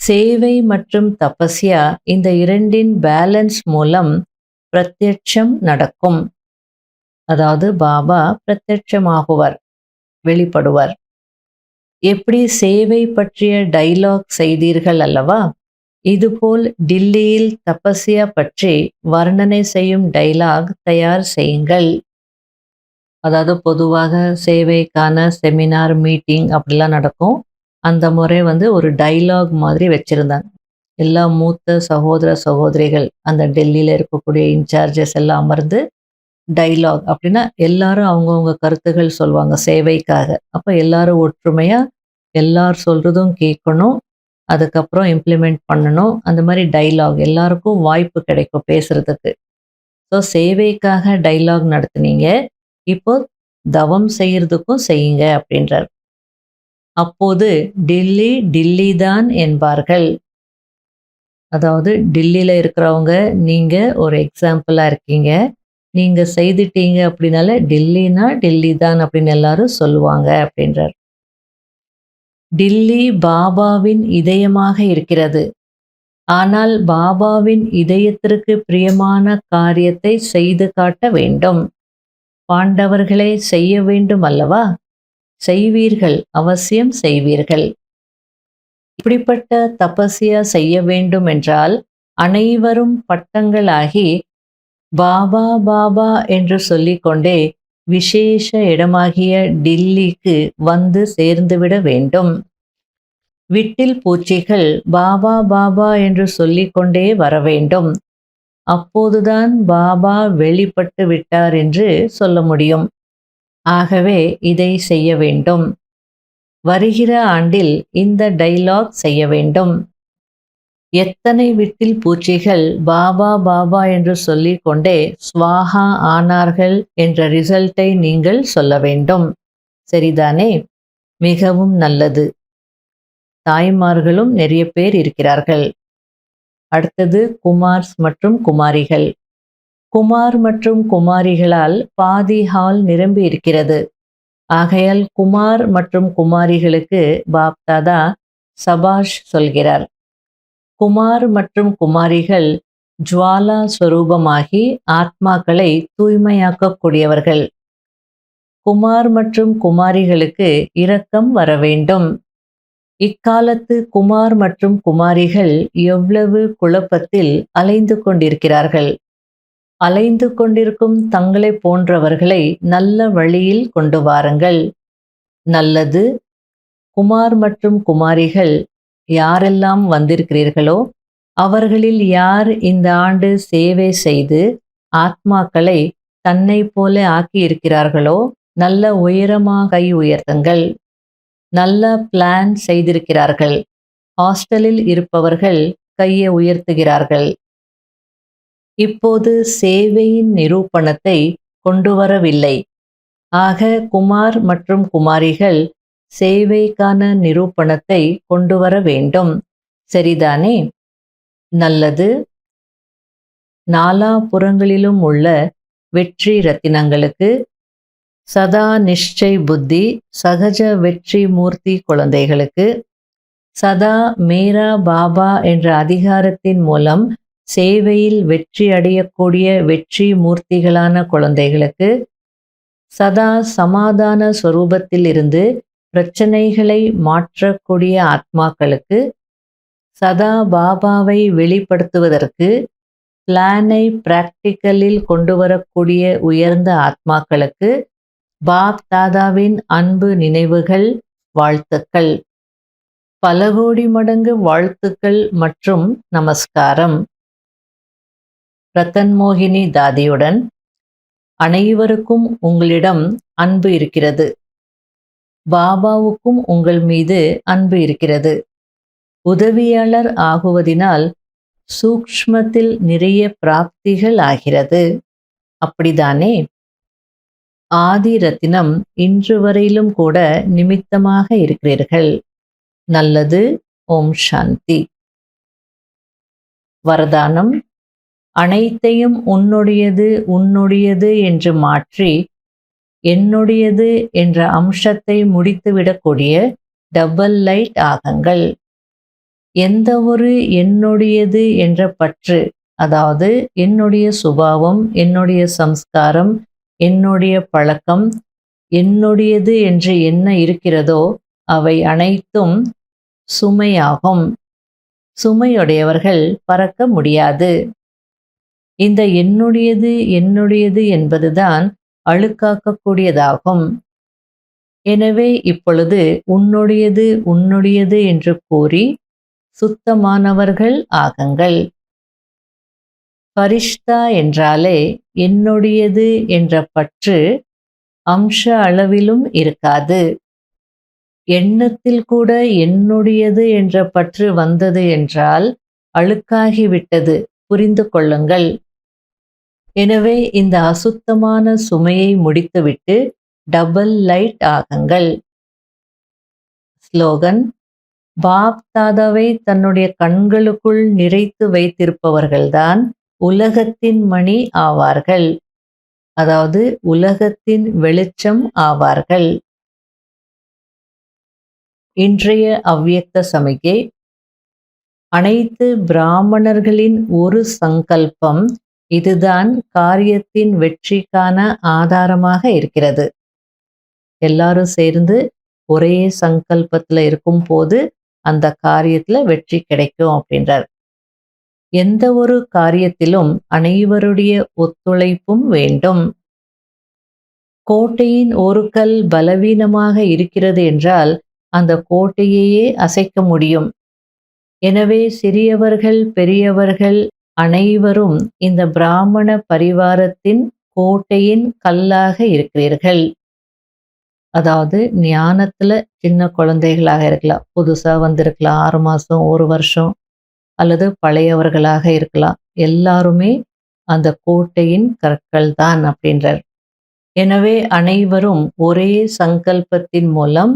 சேவை மற்றும் தபஸ்யா இந்த இரண்டின் பேலன்ஸ் மூலம் பிரத்யட்சம் நடக்கும். அதாவது பாபா பிரத்யட்சமாகுவார், வெளிப்படுவார். எப்படி சேவை பற்றிய டைலாக் செய்தீர்கள் அல்லவா, இதுபோல் டில்லியில் தபஸ்யா பற்றி வர்ணனை செய்யும் டைலாக் தயார் செய்யுங்கள். அதாவது பொதுவாக சேவைக்கான செமினார் மீட்டிங் அப்படிலாம் நடக்கும். அந்த முறை ஒரு டைலாக் மாதிரி வச்சுருந்தாங்க. எல்லா மூத்த சகோதர சகோதரிகள் அந்த டெல்லியில் இருக்கக்கூடிய இன்சார்ஜஸ் எல்லாம் அமர்ந்து டைலாக் அப்படின்னா எல்லாரும் அவங்கவுங்க கருத்துகள் சொல்லுவாங்க சேவைக்காக. அப்போ எல்லாரும் ஒற்றுமையாக எல்லார் சொல்கிறதும் கேட்கணும், அதுக்கப்புறம் இம்ப்ளிமெண்ட் பண்ணணும். அந்த மாதிரி டைலாக் எல்லாருக்கும் வாய்ப்பு கிடைக்கும் பேசுகிறதுக்கு. ஸோ சேவைக்காக டைலாக் நடத்துனீங்க, இப்போ தவம் செய்கிறதுக்கும் செய்யுங்க அப்படின்றார். அப்போது டில்லி டில்லி தான் என்பார்கள். அதாவது டில்லியில் இருக்கிறவங்க நீங்கள் ஒரு எக்ஸாம்பிளாக இருக்கீங்க, நீங்கள் செய்துட்டீங்க அப்படின்னால டில்லினா டில்லி தான் அப்படின்னு எல்லாரும் சொல்லுவாங்க அப்படின்றார். டில்லி பாபாவின் இதயமாக இருக்கிறது. ஆனால் பாபாவின் இதயத்திற்கு பிரியமான காரியத்தை செய்து காட்ட வேண்டும். பாண்டவர்களே செய்ய வேண்டும் அல்லவா? செய்வீர்கள், அவசியம் செய்வீர்கள். இப்படிப்பட்ட தபஸ்யா செய்ய வேண்டும் என்றால் அனைவரும் பட்டங்களாகி பாபா பாபா என்று சொல்லிக்கொண்டே விசேஷ இடமாகிய டில்லிக்கு வந்து சேர்ந்துவிட வேண்டும். வீட்டில் பூச்சிகள் பாபா பாபா என்று சொல்லிக்கொண்டே வர வேண்டும். அப்போதுதான் பாபா வெளிப்பட்டு விட்டார் என்று சொல்ல முடியும். ஆகவே இதை செய்ய வேண்டும். வருகிற ஆண்டில் இந்த டைலாக் செய்ய வேண்டும். எத்தனை வீட்டில் பூச்சிகள் பாபா பாபா என்று சொல்லிக்கொண்டே ஸ்வாஹா ஆனார்கள் என்ற ரிசல்ட்டை நீங்கள் சொல்ல வேண்டும். சரிதானே? மிகவும் நல்லது. தாய்மார்களும் நிறைய பேர் இருக்கிறார்கள். அடுத்தது குமார்ஸ் மற்றும் குமாரிகள். குமார் மற்றும் குமாரிகளால் பாதி ஹால் நிரம்பி இருக்கிறது. ஆகையால் குமார் மற்றும் குமாரிகளுக்கு பாப்தாதா சபாஷ் சொல்கிறார். குமார் மற்றும் குமாரிகள் ஜுவாலா ஸ்வரூபமாகி ஆத்மாக்களை தூய்மையாக்கக்கூடியவர்கள். குமார் மற்றும் குமாரிகளுக்கு இரக்கம் வர வேண்டும். இக்காலத்து குமார் மற்றும் குமாரிகள் எவ்வளவு குழப்பத்தில் அலைந்து கொண்டிருக்கிறார்கள். அலைந்து கொண்டிருக்கும் தங்களை போன்றவர்களை நல்ல வழியில் கொண்டு வாருங்கள். நல்லது. குமார் மற்றும் குமாரிகள் யாரெல்லாம் வந்திருக்கிறீர்களோ அவர்களில் யார் இந்த ஆண்டு சேவை செய்து ஆத்மாக்களை தன்னை போல ஆக்கி இருக்கிறார்களோ நல்ல உயரமாக கை உயர்த்துங்கள். நல்ல பிளான் செய்திருக்கிறார்கள். ஹாஸ்டலில் இருப்பவர்கள் கையை உயர்த்துகிறார்கள். இப்போது சேவையின் நிரூபணத்தை கொண்டு வரவில்லை. ஆக குமார் மற்றும் குமாரிகள் சேவைக்கான நிரூபணத்தை கொண்டு வர வேண்டும். சரிதானே? நல்லது. நாலாபுறங்களிலும் உள்ள வெற்றி ரத்தினங்களுக்கு சதா நிச்சய் புத்தி சகஜ வெற்றி மூர்த்தி குழந்தைகளுக்கு சதா மேரா பாபா என்ற அதிகாரத்தின் மூலம் சேவையில் வெற்றி அடையக்கூடிய வெற்றி மூர்த்திகளான குழந்தைகளுக்கு சதா சமாதான ஸ்வரூபத்தில் இருந்து பிரச்சனைகளை மாற்றக்கூடிய ஆத்மாக்களுக்கு சதா பாபாவை வெளிப்படுத்துவதற்கு பிளானை பிராக்டிக்கலில் கொண்டு வரக்கூடிய உயர்ந்த ஆத்மாக்களுக்கு பாப் தாதாவின் அன்பு நினைவுகள், வாழ்த்துக்கள். பல கோடி மடங்கு வாழ்த்துக்கள் மற்றும் நமஸ்காரம். ரத்தன் மோகினி தாதியுடன் அனைவருக்கும் உங்களிடம் அன்பு இருக்கிறது. பாபாவுக்கும் உங்கள் மீது அன்பு இருக்கிறது. உதவியாளர் ஆகுவதினால் சூக்ஷ்மத்தில் நிறைய பிராப்திகள் ஆகிறது. அப்படிதானே? ஆதி ரத்தினம் இன்று வரையிலும் கூட நிமித்தமாக இருக்கிறீர்கள். நல்லது. ஓம் சாந்தி. வரதானம். அனைத்தையும் உன்னுடையது உன்னுடையது என்று மாற்றி என்னுடையது என்ற அம்சத்தை முடித்துவிடக்கூடிய டபுள் லைட் ஆகுங்கள். எந்த ஒரு என்னுடையது என்ற பற்று, அதாவது என்னுடைய சுபாவம், என்னுடைய சம்ஸ்காரம், என்னுடைய பழக்கம், என்னுடையது என்று என்ன இருக்கிறதோ அவை அனைத்தும் சுமையாகும். சுமையுடையவர்கள் பறக்க முடியாது. இந்த என்னுடையது என்னுடையது என்பதுதான் அழுக்காக்கக்கூடியதாகும். எனவே இப்பொழுது உன்னுடையது உன்னுடையது என்று கூறி சுத்தமானவர்கள் ஆகுங்கள். பரிஷ்தா என்றாலே என்னுடையது என்ற பற்று அம்ச அளவிலும் இருக்காது. எண்ணத்தில் கூட என்னுடையது என்ற பற்று வந்தது என்றால் அழுக்காகிவிட்டது, புரிந்து கொள்ளுங்கள். எனவே இந்த அசுத்தமான சுமையை முடித்துவிட்டு டபுள் லைட் ஆகுங்கள். ஸ்லோகன்: பாப் தாதாவை தன்னுடைய கண்களுக்குள் நிறைத்து வைத்திருப்பவர்கள்தான் உலகத்தின் மணி ஆவார்கள், அதாவது உலகத்தின் வெளிச்சம் ஆவார்கள். இன்றைய அவ்வியக்த சமிகை: அனைத்து பிராமணர்களின் ஒரு சங்கல்பம் இதுதான் காரியத்தின் வெற்றிக்கான ஆதாரமாக இருக்கிறது. எல்லாரும் சேர்ந்து ஒரே சங்கல்பத்தில் இருக்கும் போது அந்த காரியத்துல வெற்றி கிடைக்கும் அப்படின்றார். எந்த ஒரு காரியத்திலும் அனைவருடைய ஒத்துழைப்பும் வேண்டும். கோட்டையின் ஒரு கல் பலவீனமாக இருக்கிறது என்றால் அந்த கோட்டையையே அசைக்க முடியும். எனவே சிறியவர்கள் பெரியவர்கள் அனைவரும் இந்த பிராமண பரிவாரத்தின் கோட்டையின் கல்லாக இருக்கிறீர்கள். அதாவது ஞானத்துல சின்ன குழந்தைகளாக இருக்கலாம், புதுசா வந்திருக்கலாம், 6 மாசம் 1 வருஷம், அல்லது பழையவர்களாக இருக்கலாம். எல்லாருமே அந்த கோட்டையின் கற்கள் தான் அப்படின்றார். எனவே அனைவரும் ஒரே சங்கல்பத்தின் மூலம்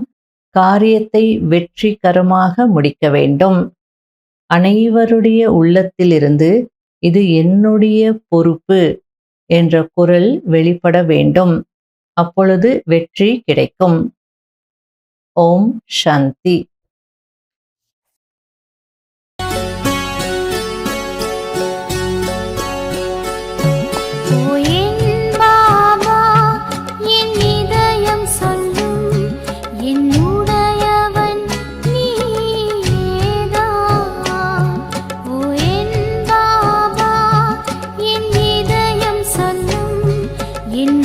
காரியத்தை வெற்றிகரமாக முடிக்க வேண்டும். அனைவருடைய உள்ளத்திலிருந்து இது என்னுடைய பொறுப்பு என்ற குரல் வெளிப்பட வேண்டும். அப்பொழுது வெற்றி கிடைக்கும். ஓம் சாந்தி. என்